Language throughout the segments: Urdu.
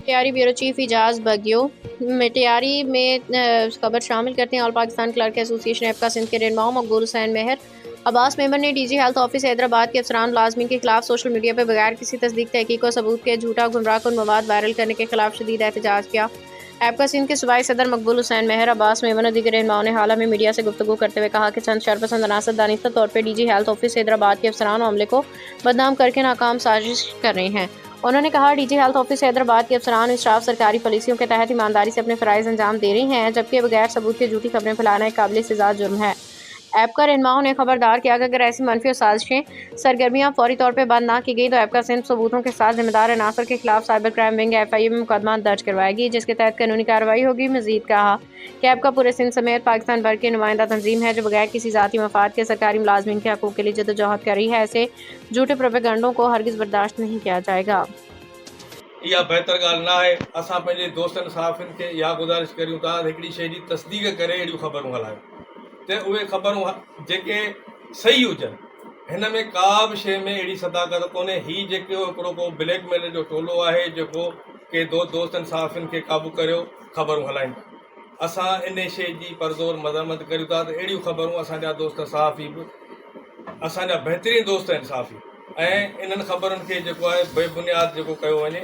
ٹیاری بیورو چیف اعجاز بگیو ٹیاری میں خبر شامل کرتے ہیں۔ آل پاکستان کلرک ایسوسی ایشن ایپکا سندھ کے رہنماؤں مقبول حسین مہر عباس میمن نے D G health office Hyderabad کے افسران ملازمین کے خلاف سوشل میڈیا پر بغیر کسی تصدیق تحقیق و ثبوت کے جھوٹا گمراہ کن مواد وائرل کرنے کے خلاف شدید احتجاج کیا۔ ایپکا سندھ کے صوبائی صدر مقبول حسین مہر عباس میمن اور دیگر رہنماؤں نے حال ہی میں میڈیا سے گفتگو کرتے ہوئے کہا کہ چند شرپسند عناصر دانستہ طور پر D G health office Hyderabad کے افسران و عملے کو بدنام کر کے ناکام سازش کر رہے ہیں۔ انہوں نے کہا D G health office Hyderabad کے افسران اسٹاف سرکاری پالیسیوں کے تحت ایمانداری سے اپنے فرائض انجام دے رہے ہیں، جبکہ بغیر ثبوت کے جھوٹی خبریں پھیلانا ایک قابل سزا جرم ہے۔ ایپکا رہنماؤں نے خبردار کیا کہ اگر ایسی منفی اور سازشیں سرگرمیاں فوری طور پر بند نہ کی گئی تو ایپکا سندھ ثبوتوں کے ساتھ ذمہ دار عناصر کے خلاف سائبر کرائم ونگ FIA میں مقدمہ درج کروائے گی، جس کے تحت قانونی کارروائی ہوگی۔ مزید کہا کہ ایپکا پورے سندھ سمیت پاکستان بھر کی نمائندہ تنظیم ہے جو بغیر کسی ذاتی مفاد کے سرکاری ملازمین کے حقوق کے لیے جدوجہد کر رہی ہے۔ ایسے جھوٹے پروپیگنڈوں کو ہرگز برداشت نہیں کیا جائے گا۔ یہ بہتر گال نہ ہے۔ اساں پنجے دوستن صحافین کے یا گزارش کریوں تا ہکڑی شے جی تصدیق کرے اہڑیوں خبروں ہلائیں تے اوے خبروں جے صحیح ہوجن۔ ہن میں کا بھی شے میں اہڑی صداقت کونے۔ ہی ہکڑو کو بلیک میل جو ٹولو ہے جو کہ دوستن صحافین کے قابو کریو خبروں ہلائیں۔ اساں ان شے جی پرزور مذمت کریوں تا اہڑیوں خبروں اساں جا دوست صحافی اساں جا بہترین دوست ہیں صحافی ان خبرن کے بے بنیاد کیو ونے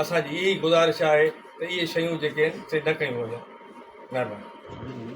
اساں جی یہی گزارش ہے تو یہ شیوں سے نہ کیوں ونے۔ مہربانی۔